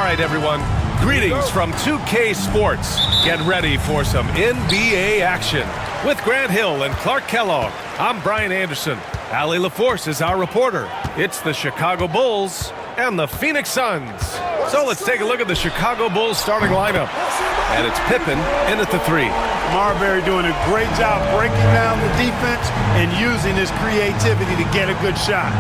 right, everyone. Greetings from 2K Sports. Get ready for some NBA action. With Grant Hill and Clark Kellogg, I'm Brian Anderson. Allie LaForce is our reporter. It's the Chicago Bulls and the Pheonix Suns. So let's take a look at the Chicago Bulls starting lineup. And it's Pippen in at the 3. Marbury doing a great job breaking down the defense and using his creativity to get a good shot.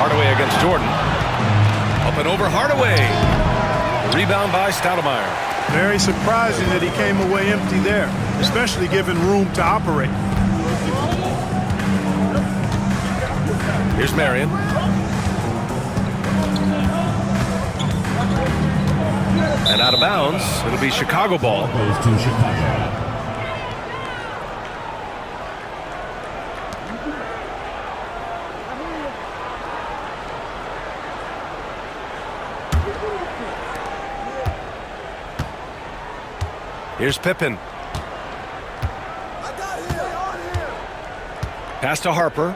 Hardaway against Jordan. Up and over Hardaway. Rebound by Stoudemire. Very surprising that he came away empty there, especially given room to operate. Here's Marion. And out of bounds, it'll be Chicago ball. Here's Pippen. Pass to Harper.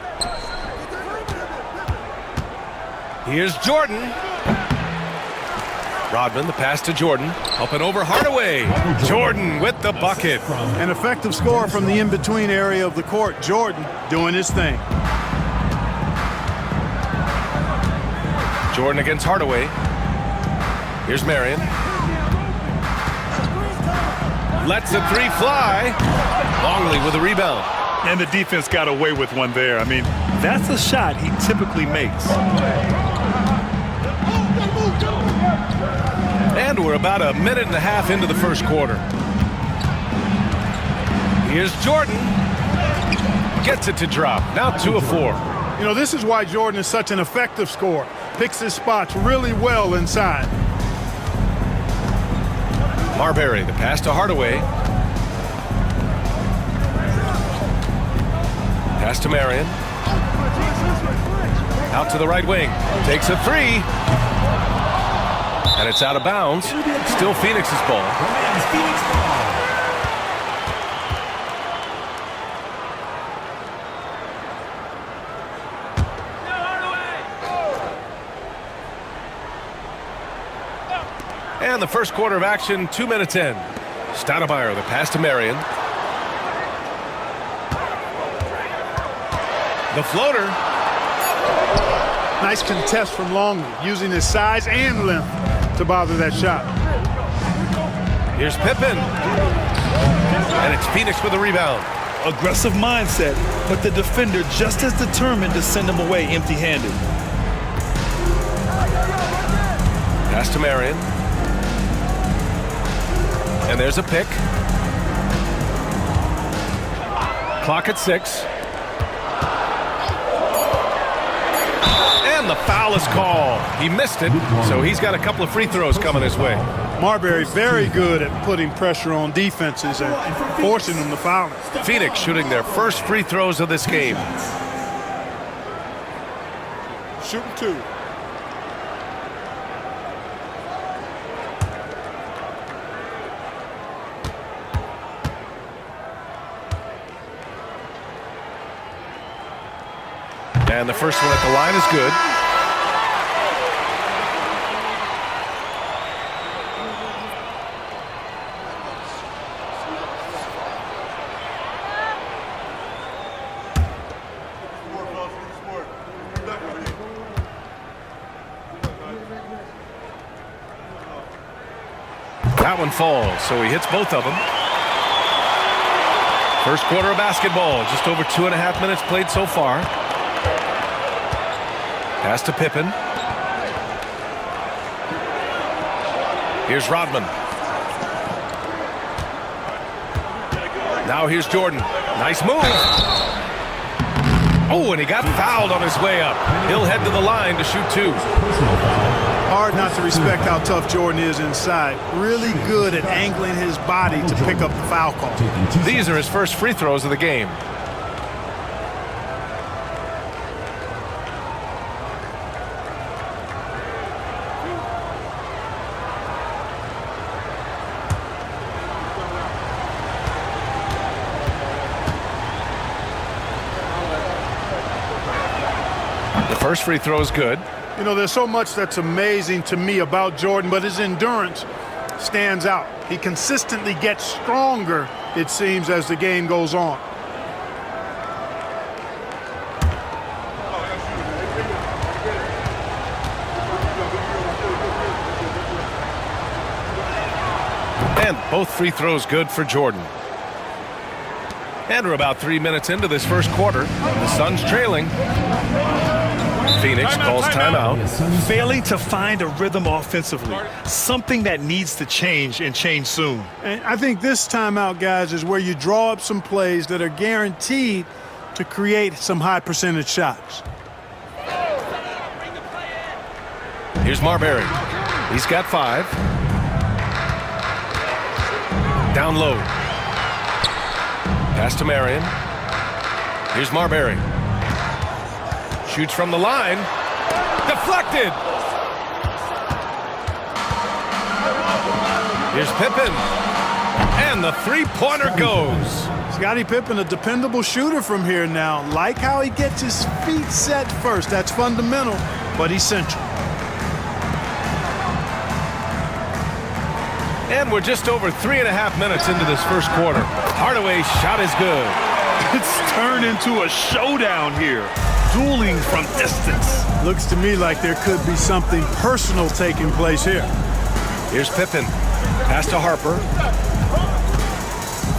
Here's Jordan. Rodman, the pass to Jordan. Up and over Hardaway. Jordan with the bucket. An effective score from the in-between area of the court. Jordan doing his thing. Jordan against Hardaway. Here's Marion. Lets the 3 fly. Longley with a rebound. And the defense got away with one there. I mean, that's a shot he typically makes. And we're about a minute and a half into the first quarter. Here's Jordan. Gets it to drop. Now 2 of 4. You know, this is why Jordan is such an effective scorer. Picks his spots really well inside. Marbury, the pass to Hardaway. Pass to Marion. Out to the right wing. Takes a 3. And it's out of bounds. Still Phoenix's ball. And the first quarter of action, 2 minutes in. Stoudemire, the pass to Marion. The floater. Nice contest from Longley, using his size and length to bother that shot. Here's Pippen. And it's Pheonix with a rebound. Aggressive mindset, but the defender just as determined to send him away empty-handed. Pass to Marion. And there's a pick. Clock at 6. And the foul is called. He missed it, so he's got a couple of free throws coming his way. Marbury very good at putting pressure on defenses and forcing them to foul. Phoenix shooting their first free throws of this game. Shooting 2. And the first one at the line is good. That one falls, so he hits both of them. First quarter of basketball, just over 2.5 minutes played so far. Pass to Pippen. Here's Rodman. Now here's Jordan. Nice move. Oh, and he got fouled on his way up. He'll head to the line to shoot 2. Hard not to respect how tough Jordan is inside. Really good at angling his body to pick up the foul call. These are his first free throws of the game. The first free throw is good. You know, there's so much that's amazing to me about Jordan, but his endurance stands out. He consistently gets stronger, it seems, as the game goes on. And both free throws good for Jordan. And we're about 3 minutes into this first quarter. The Suns trailing. Pheonix calls timeout. Failing to find a rhythm offensively. Something that needs to change and change soon. And I think this timeout, guys, is where you draw up some plays that are guaranteed to create some high percentage shots. Here's Marbury. He's got 5. Down low. Pass to Marion. Here's Marbury. Shoots from the line. Deflected. Here's Pippen. And the three-pointer goes. Scottie Pippen, a dependable shooter from here now. Like how he gets his feet set first. That's fundamental, but essential. And we're just over 3.5 minutes into this first quarter. Hardaway's shot is good. It's turned into a showdown here. Dueling from distance. Looks to me like there could be something personal taking place here. Here's Pippen. Pass to Harper.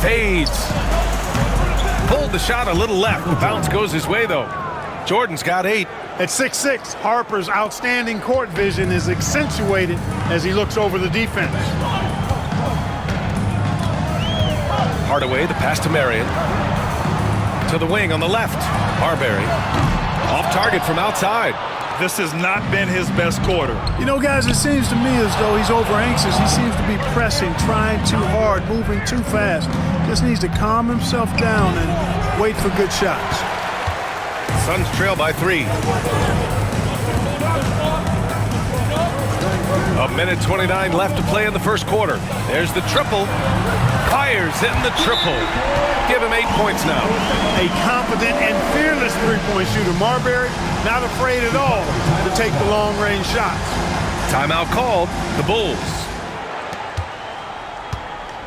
Fades. Pulled the shot a little left. The bounce goes his way, though. Jordan's got 8. At 6'6", Harper's outstanding court vision is accentuated as he looks over the defense. Hardaway, the pass to Marion. To the wing on the left. Marbury. Off target from outside. This has not been his best quarter. You know, guys, it seems to me as though he's over anxious. He seems to be pressing, trying too hard, moving too fast. Just needs to calm himself down and wait for good shots. Suns trail by 3. A minute 29 left to play in the first quarter. There's the triple. Fires in the triple. Give him 8 points now. A confident and fearless three-point shooter. Marbury not afraid at all to take the long-range shots. Timeout called. The Bulls.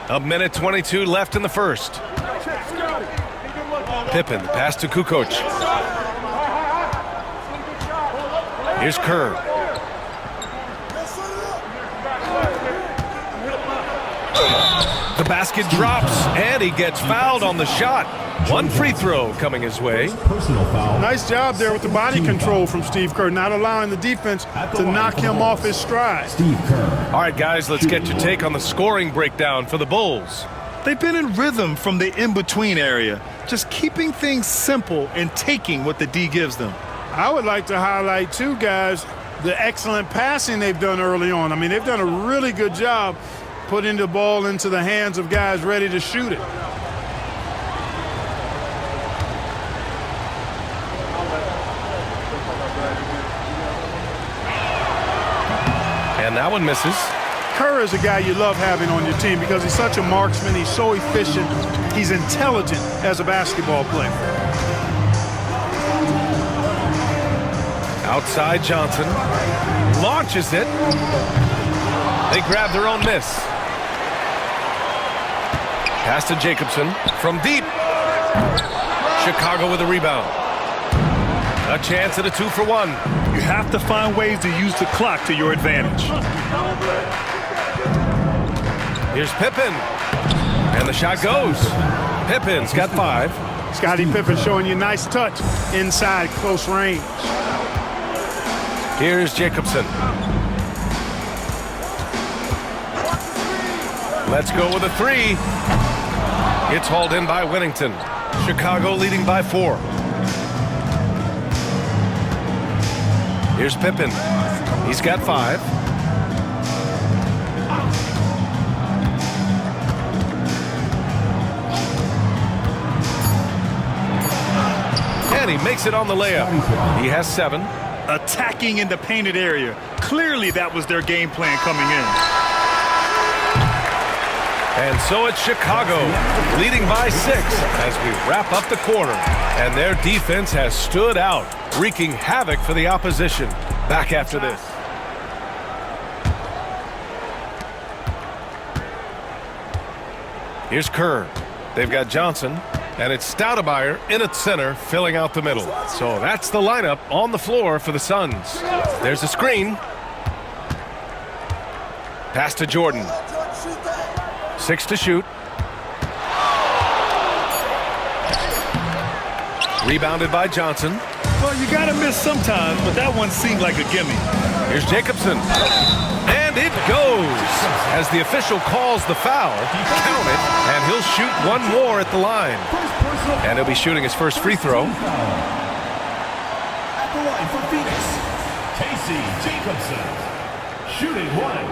A minute 22 left in the first. Pippen, pass to Kukoc. Here's Kerr. The basket drops, and he gets fouled on the shot. One free throw coming his way. Nice job there with the body control from Steve Kerr, not allowing the defense to knock him off his stride. All right, guys, let's get your take on the scoring breakdown for the Bulls. They've been in rhythm from the in-between area, just keeping things simple and taking what the D gives them. I would like to highlight, too, guys, the excellent passing they've done early on. I mean, they've done a really good job putting the ball into the hands of guys ready to shoot it. And that one misses. Kerr is a guy you love having on your team because he's such a marksman. He's so efficient. He's intelligent as a basketball player. Outside Johnson. Launches it. They grab their own miss. Pass to Jacobson from deep. Chicago with a rebound. A chance at a 2-for-1. You have to find ways to use the clock to your advantage. Here's Pippen. And the shot goes. Pippen's got 5. Scottie Pippen showing you nice touch inside close range. Here's Jacobson. Let's go with a 3. It's hauled in by Whittington. Chicago leading by 4. Here's Pippen. He's got 5. And he makes it on the layup. He has 7. Attacking in the painted area. Clearly that was their game plan coming in. And so it's Chicago leading by 6 as we wrap up the quarter. And their defense has stood out. wreaking havoc for the opposition. Back after this. Here's Kerr. They've got Johnson, and it's Stoudemire in at center, filling out the middle. So that's the lineup on the floor for the Suns. There's a screen. Pass to Jordan. 6 to shoot. Rebounded by Johnson. Well, you got to miss sometimes, but that one seemed like a gimme. Here's Jacobson. And it goes. As the official calls the foul, count it, and he'll shoot one more at the line. And he'll be shooting his first free throw. At the line for Phoenix, Casey Jacobson, shooting one.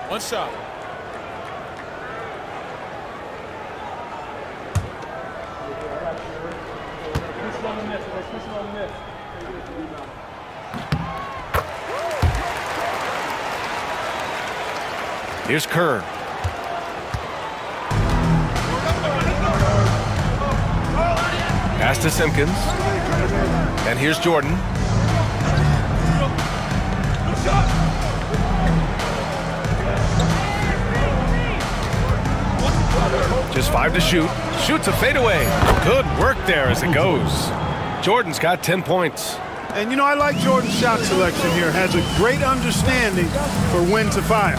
One shot. Here's Kerr. Pass to Simpkins. And here's Jordan. Just 5 to shoot. Shoots a fadeaway. Good work there as it goes. Jordan's got 10 points. And, you know, I like Jordan's shot selection here. Has a great understanding for when to fire.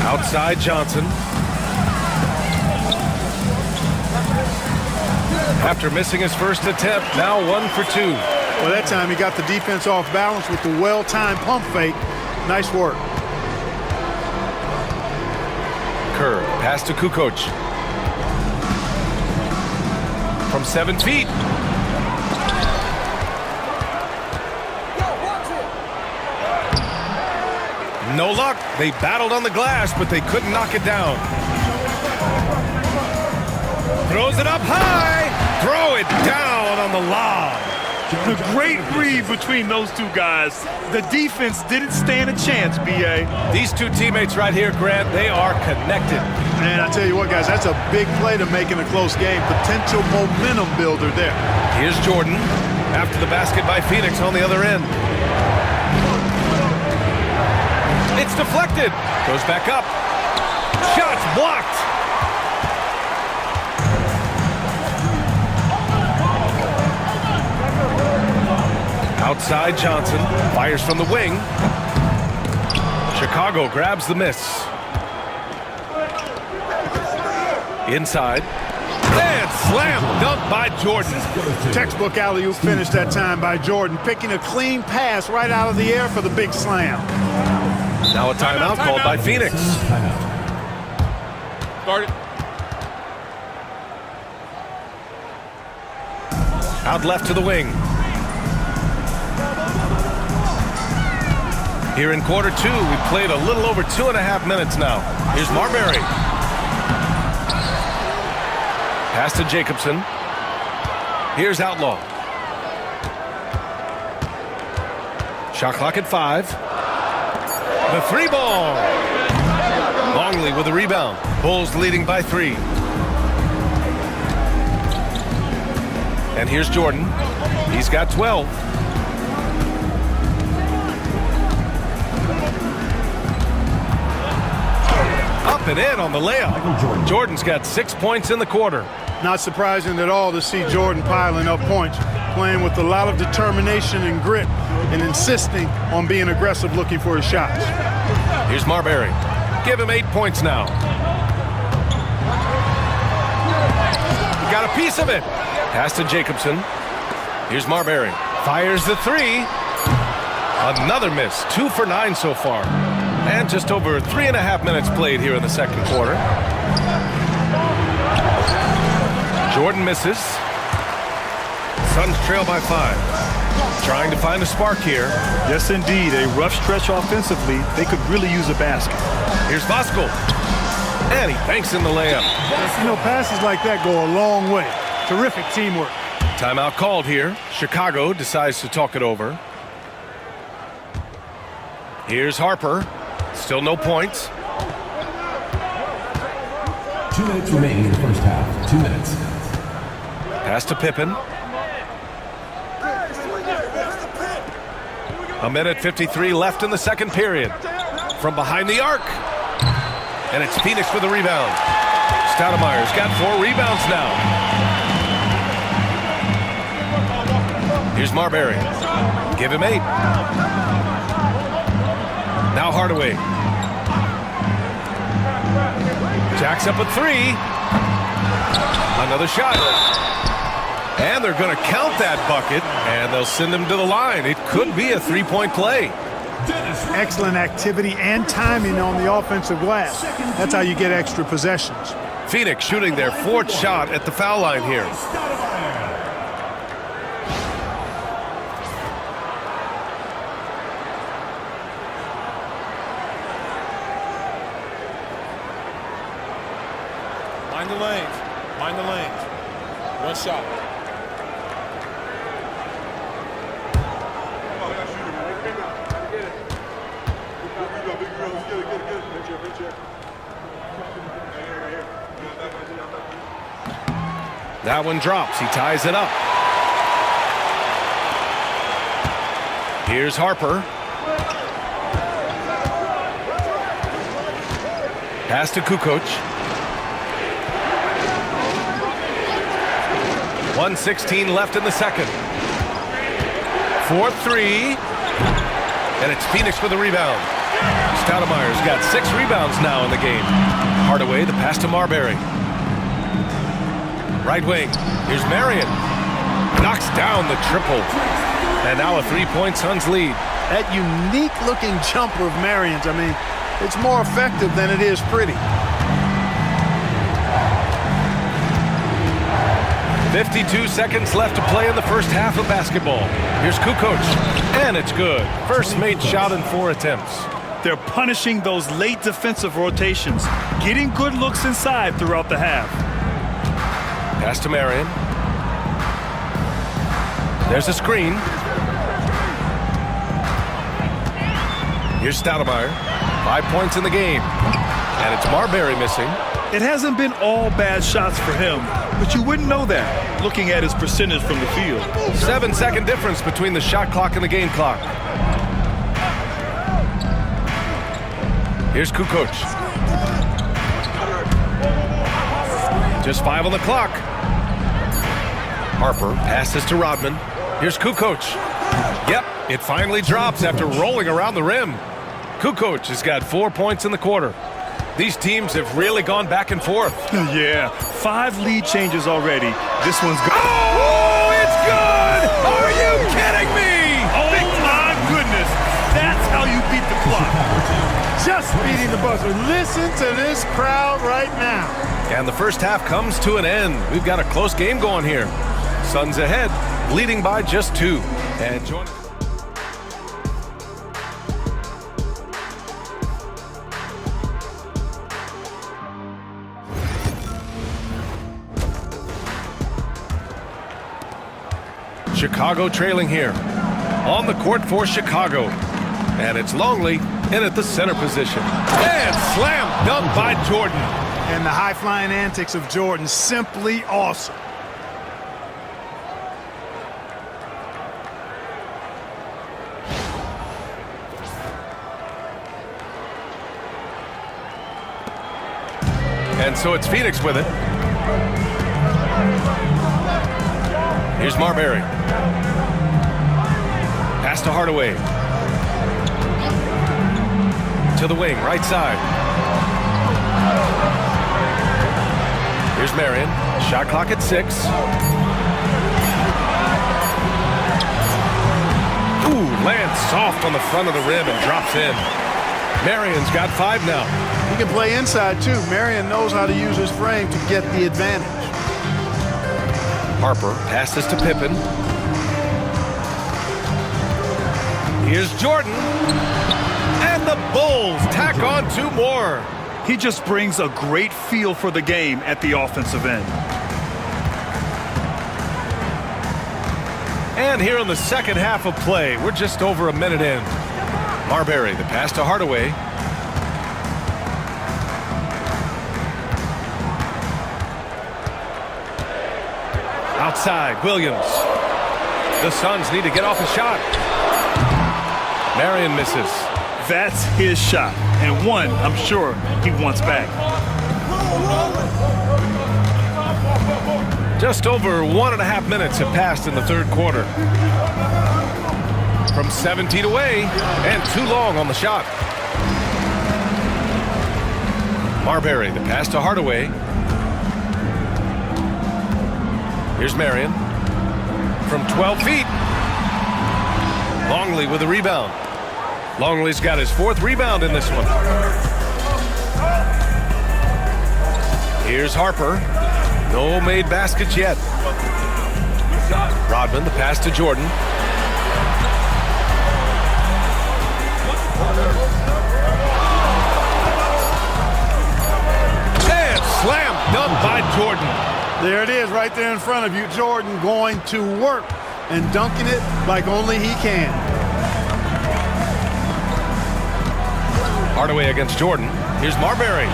Outside Johnson. After missing his first attempt, now 1 for 2. Well, that time he got the defense off balance with the well-timed pump fake. Nice work. Kerr, pass to Kukoc. From 7 feet. No luck. They battled on the glass, but they couldn't knock it down. Throws it up high. Throw it down on the lob. The great read between those two guys. The defense didn't stand a chance, B.A. These two teammates right here, Grant, they are connected. And I tell you what, guys, that's a big play to make in a close game. Potential momentum builder there. Here's Jordan after the basket by Pheonix on the other end. It's deflected. Goes back up. Shots blocked. Outside Johnson. Fires from the wing. Chicago grabs the miss. Inside. And slam dunk by Jordan. Textbook alley-oop finish that time by Jordan. Picking a clean pass right out of the air for the big slam. Now a timeout called by Pheonix. Start it. Out left to the wing. Here in quarter 2, we've played a little over 2.5 minutes now. Here's Marbury. Pass to Jacobson. Here's Outlaw. Shot clock at 5. The 3 ball. Longley with a rebound. Bulls leading by 3. And here's Jordan. He's got 12. Up and in on the layup. Jordan's got 6 points in the quarter. Not surprising at all to see Jordan piling up points, playing with a lot of determination and grit and insisting on being aggressive looking for his shots. Here's Marbury. Give him 8 points now. Got a piece of it. Pass to Jacobson. Here's Marbury. Fires the 3. Another miss. 2 for 9 so far. And just over 3.5 minutes played here in the second quarter. Jordan misses. Suns trail by 5. Trying to find a spark here. Yes, indeed. A rough stretch offensively. They could really use a basket. Here's Voskuhl. And he banks in the layup. You know, passes like that go a long way. Terrific teamwork. Timeout called here. Chicago decides to talk it over. Here's Harper. Still no points. 2 minutes remaining in the first half. 2 minutes. Pass to Pippen. A minute 53 left in the second period. From behind the arc. And it's Pheonix with the rebound. Stoudemire's got 4 rebounds now. Here's Marbury. Give him 8. Now Hardaway. Jacks up a 3. Another shot. And they're going to count that bucket, and they'll send him to the line. It could be a 3-point play. Excellent activity and timing on the offensive glass. That's how you get extra possessions. Pheonix shooting their 4th shot at the foul line here. Mind the lanes. Mind the lanes. 1 shot. That one drops. He ties it up. Here's Harper. Pass to Kukoc. 1:16 left in the second. 4-3. And it's Pheonix with the rebound. Stoudemire's got 6 rebounds now in the game. Hardaway, the pass to Marbury. Right wing. Here's Marion. Knocks down the triple. And now a 3-point Suns lead. That unique-looking jumper of Marion's, I mean, it's more effective than it is pretty. 52 seconds left to play in the first half of basketball. Here's Kukoc. And it's good. First made shot in 4 attempts. They're punishing those late defensive rotations, getting good looks inside throughout the half. Pass to Marion. There's a screen. Here's Stoudemire. 5 points in the game. And it's Marbury missing. It hasn't been all bad shots for him, but you wouldn't know that looking at his percentage from the field. 7-second difference between the shot clock and the game clock. Here's Kukoc. Just 5 on the clock. Harper passes to Rodman. Here's Kukoc. Yep, it finally drops after rolling around the rim. Kukoc has got 4 points in the quarter. These teams have really gone back and forth. Yeah, 5 lead changes already. This one's good. Oh, it's good! Are you kidding me? Oh, my goodness. That's how you beat the clock. Just beating the buzzer. Listen to this crowd right now. And the first half comes to an end. We've got a close game going here. Suns ahead, leading by just 2. And join us. Chicago trailing here. On the court for Chicago. And it's Longley in at the center position. And slam dunk by Jordan. And the high-flying antics of Jordan, simply awesome. And so it's Pheonix with it. Here's Marbury. Pass to Hardaway. To the wing, right side. Here's Marion. Shot clock at 6. Ooh, lands soft on the front of the rim and drops in. Marion's got 5 now. He can play inside, too. Marion knows how to use his frame to get the advantage. Harper passes to Pippen. Here's Jordan. And the Bulls tack on 2 more. He just brings a great feel for the game at the offensive end. And here in the second half of play, we're just over a minute in. Marbury, the pass to Hardaway. Outside, Williams. The Suns need to get off a shot. Marion misses. That's his shot, and one I'm sure he wants back. Just over 1.5 minutes have passed in the third quarter. From 17 away, and too long on the shot. Marbury, the pass to Hardaway. Here's Marion. From 12 feet. Longley with a rebound. Longley's got his 4th rebound in this one. Here's Harper. No made baskets yet. Rodman, the pass to Jordan. And slam dunk by Jordan. There it is right there in front of you. Jordan going to work and dunking it like only he can. Hardaway against Jordan. Here's Marbury.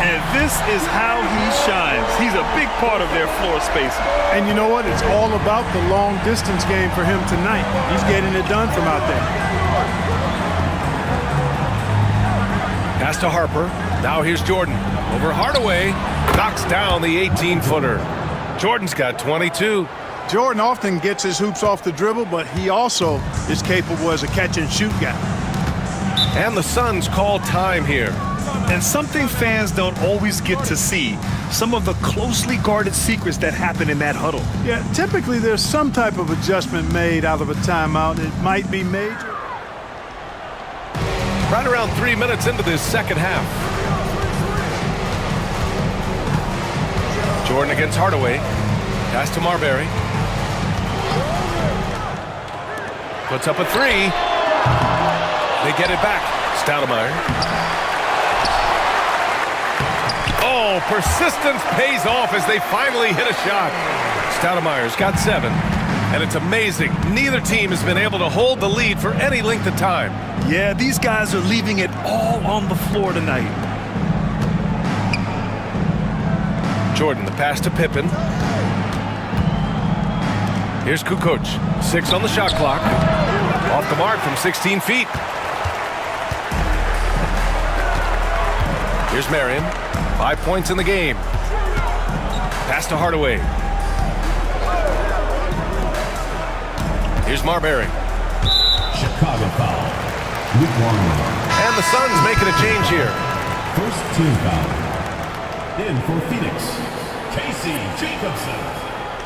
And this is how he shines. He's a big part of their floor spacing. And you know what? It's all about the long distance game for him tonight. He's getting it done from out there. Pass to Harper. Now here's Jordan. Over Hardaway. Knocks down the 18-footer. Jordan's got 22. Jordan often gets his hoops off the dribble, but he also is capable as a catch-and-shoot guy. And the Suns call time here. And something fans don't always get to see, some of the closely guarded secrets that happen in that huddle. Yeah, typically there's some type of adjustment made out of a timeout. It might be major. Right around 3 minutes into this second half. Jordan against Hardaway. Pass to Marbury. Puts up a 3. They get it back. Stoudemire. Oh, persistence pays off as they finally hit a shot. Stoudemire's got 7. And it's amazing. Neither team has been able to hold the lead for any length of time. Yeah, these guys are leaving it all on the floor tonight. Jordan, the pass to Pippen. Here's Kukoc. 6 on the shot clock. Off the mark from 16 feet. Here's Marion. 5 points in the game. Pass to Hardaway. Here's Marbury. Chicago foul. Luke Warner. And the Suns making a change here. First team foul. In for Phoenix, Casey Jacobson,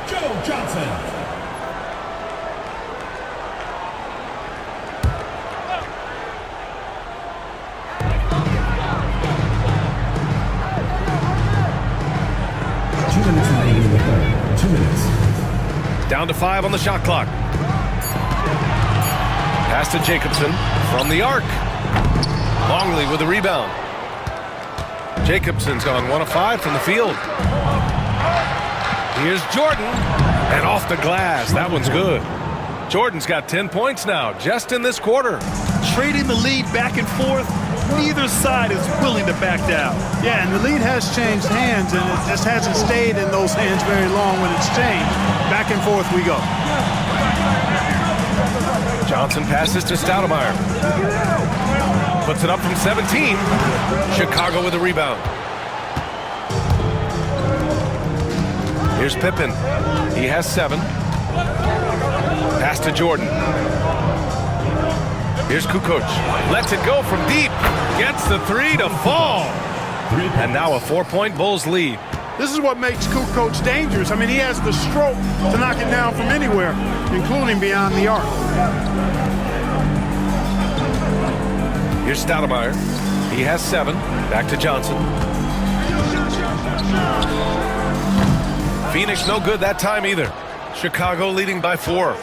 Joe Johnson. Down to 5 on the shot clock. Pass to Jacobson from the arc. Longley with the rebound. Jacobson's gone 1 of 5 from the field. Here's Jordan. And off the glass. That one's good. Jordan's got 10 points now, just in this quarter. Trading the lead back and forth, neither side is willing to back down. Yeah, and the lead has changed hands, and it just hasn't stayed in those hands very long when it's changed. Back and forth we go. Johnson passes to Stoudemire. Puts it up from 17. Chicago with a rebound. Here's Pippen. He has 7. Pass to Jordan. Here's Kukoc. Lets it go from deep. Gets the 3 to fall. And now a 4-point Bulls lead. This is what makes Kukoc dangerous. I mean, he has the stroke to knock it down from anywhere, including beyond the arc. Here's Stoudemire. He has 7. Back to Johnson. Phoenix no good that time either. Chicago leading by 4.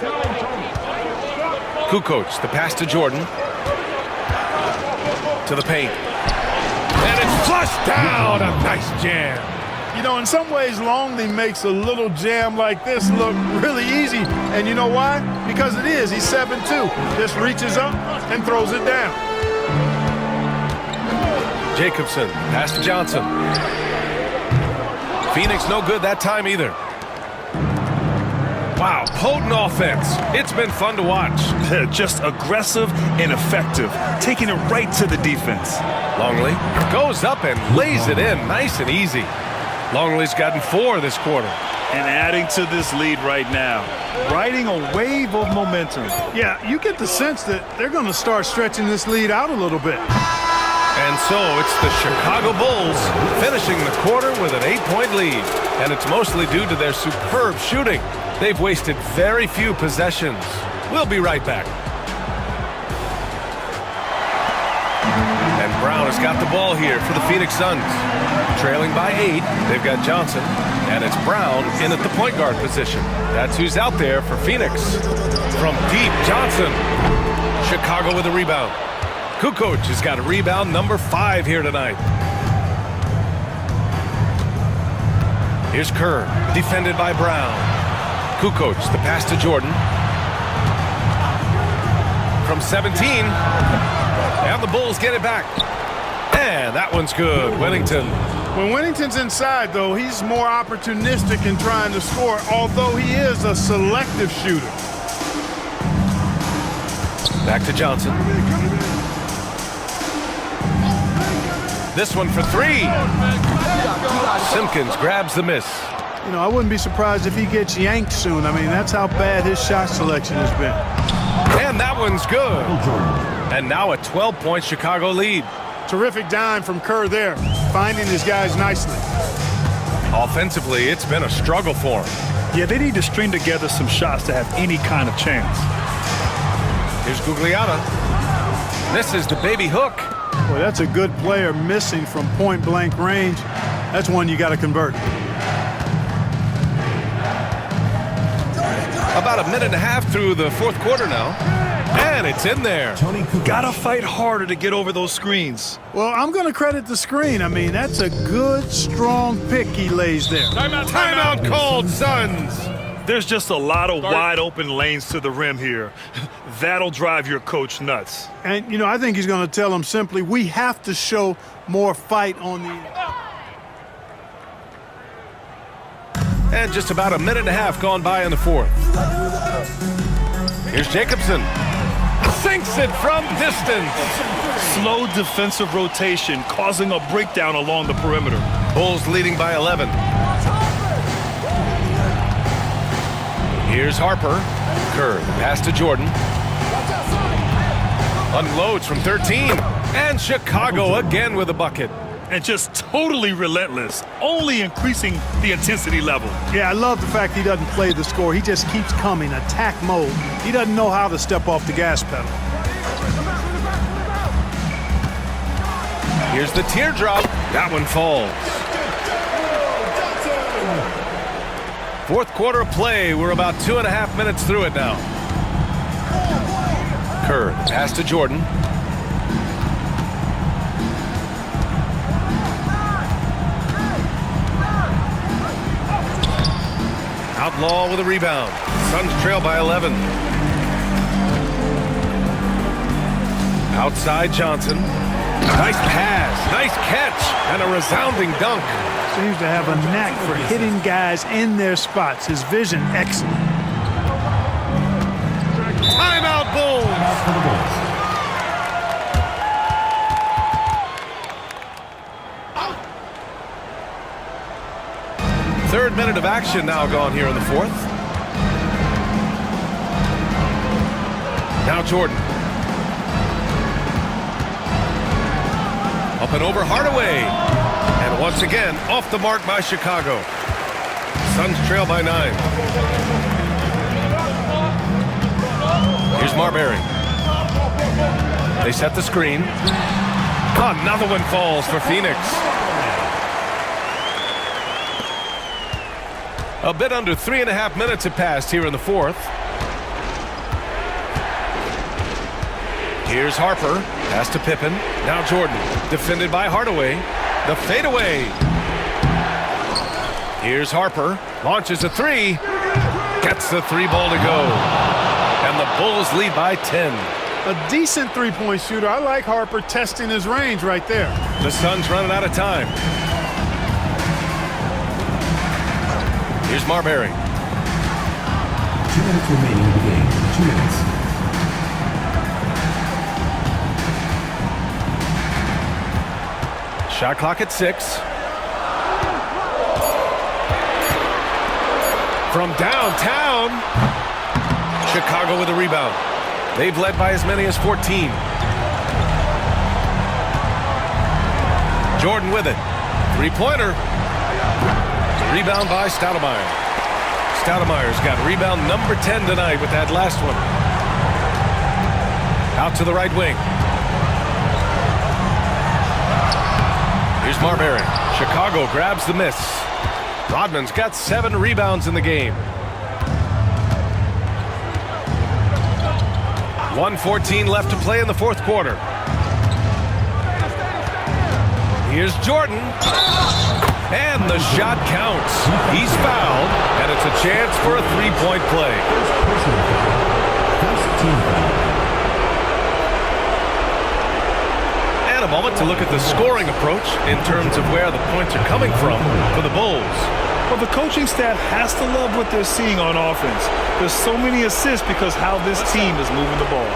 Kukoc, the pass to Jordan. To the paint. And it's flushed down. A nice jam. You know, in some ways, Longley makes a little jam like this look really easy. And you know why? Because it is. He's 7'2". Just reaches up and throws it down. Jacobson, pass to Johnson. Pheonix no good that time either. Wow, potent offense. It's been fun to watch. Just aggressive and effective, taking it right to the defense. Longley goes up and lays it in nice and easy. Longley's gotten 4 this quarter. And adding to this lead right now, riding a wave of momentum. Yeah, you get the sense that they're going to start stretching this lead out a little bit. And so it's the Chicago Bulls finishing the quarter with an 8-point lead. And it's mostly due to their superb shooting. They've wasted very few possessions. We'll be right back. And Brown has got the ball here for the Pheonix Suns. Trailing by 8, they've got Johnson. And it's Brown in at the point guard position. That's who's out there for Pheonix. From deep, Johnson. Chicago with a rebound. Kukoc has got a rebound number 5 here tonight. Here's Kerr, defended by Brown. Kukoc, the pass to Jordan. From 17. And the Bulls get it back. And that one's good. Whittington. When Whittington's inside, though, he's more opportunistic in trying to score, although he is a selective shooter. Back to Johnson. This one for 3. Simpkins grabs the miss. You know, I wouldn't be surprised if he gets yanked soon. I mean, that's how bad his shot selection has been. And that one's good. And now a 12-point Chicago lead. Terrific dime from Kerr there, finding his guys nicely. Offensively, it's been a struggle for him. Yeah, they need to string together some shots to have any kind of chance. Here's Gugliotta. Misses the baby hook. Boy, that's a good player missing from point-blank range. That's one you got to convert. About a minute and a half through the fourth quarter now. And it's in there. Gotta fight harder to get over those screens. Well, I'm going to credit the screen. I mean, that's a good, strong pick he lays there. Timeout called, Suns. There's just a lot of wide open lanes to the rim here. That'll drive your coach nuts. And, you know, I think he's going to tell them simply, we have to show more fight on the... And just about a minute and a half gone by in the fourth. Here's Jacobson. Sinks it from distance. Slow defensive rotation causing a breakdown along the perimeter. Bulls leading by 11. Here's Harper. Kerr, pass to Jordan. Unloads from 13. And Chicago again with a bucket. And just totally relentless, only increasing the intensity level. Yeah, I love the fact he doesn't play the score. He just keeps coming, attack mode. He doesn't know how to step off the gas pedal. Here's the teardrop. That one falls. Fourth quarter of play. We're about 2.5 minutes through it now. Kerr, pass to Jordan. Outlaw with a rebound. Suns trail by 11. Outside Johnson. Nice pass, nice catch, and a resounding dunk. Seems to have a knack for hitting guys in their spots. His vision, excellent. Timeout, Bulls. Third minute of action now gone here in the fourth. Now Jordan. Up and over Hardaway. And once again, off the mark by Chicago. Suns trail by 9. Here's Marbury. They set the screen. Another one falls for Pheonix. A bit under 3.5 minutes have passed here in the fourth. Here's Harper. Pass to Pippen. Now Jordan. Defended by Hardaway. The fadeaway. Here's Harper. Launches a three. Gets the three ball to go. And the Bulls lead by 10. A decent three-point shooter. I like Harper testing his range right there. The Suns running out of time. Here's Marbury. 2 minutes remaining in the game. 2 minutes. Shot clock at 6. From downtown, Chicago with a rebound. They've led by as many as 14. Jordan with it. Three-pointer. Rebound by Stoudemire. Stoudemire's got rebound number 10 tonight with that last one. Out to the right wing. Here's Marbury. Chicago grabs the miss. Rodman's got 7 rebounds in the game. 1:14 left to play in the fourth quarter. Here's Jordan. And the shot counts. He's fouled, and it's a chance for a three-point play. And a moment to look at the scoring approach in terms of where the points are coming from for the Bulls. Well, the coaching staff has to love what they're seeing on offense. There's so many assists because how this team is moving the ball.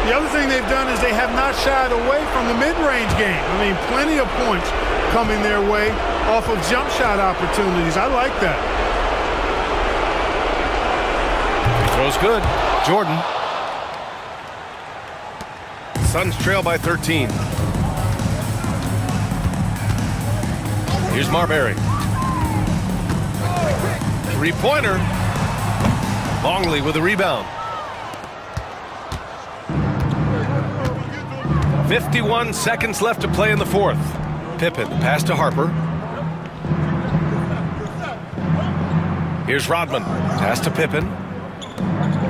The other thing they've done is they have not shied away from the mid-range game. I mean, plenty of points coming their way off of jump shot opportunities. I like that. He throws good. Jordan. Suns trail by 13. Here's Marbury. Three-pointer. Longley with a rebound. 51 seconds left to play in the fourth. Pippen, pass to Harper. Here's Rodman, pass to Pippen.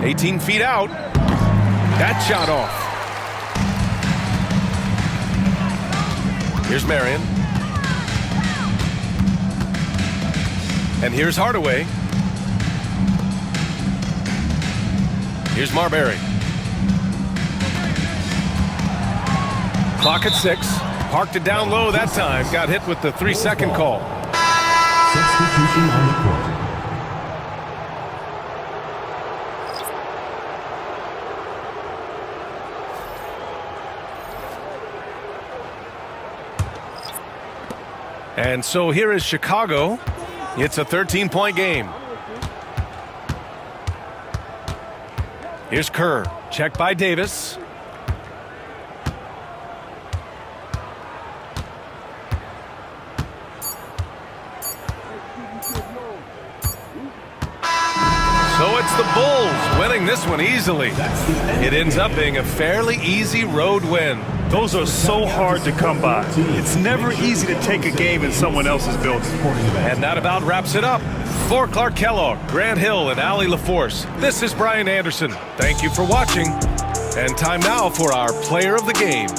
18 feet out. That shot off. Here's Marion. And here's Hardaway. Here's Marbury. Clock at 6. Parked it down low that time. Got hit with the 3-second call. Substitution on the court. And so here is Chicago. It's a 13-point game. Here's Kerr. Checked by Davis. So it's the Bulls winning this one easily. It ends up being a fairly easy road win. Those are so hard to come by. It's never easy to take a game in someone else's building. And that about wraps it up. For Clark Kellogg, Grant Hill, and Allie LaForce, this is Brian Anderson. Thank you for watching. And time now for our player of the game.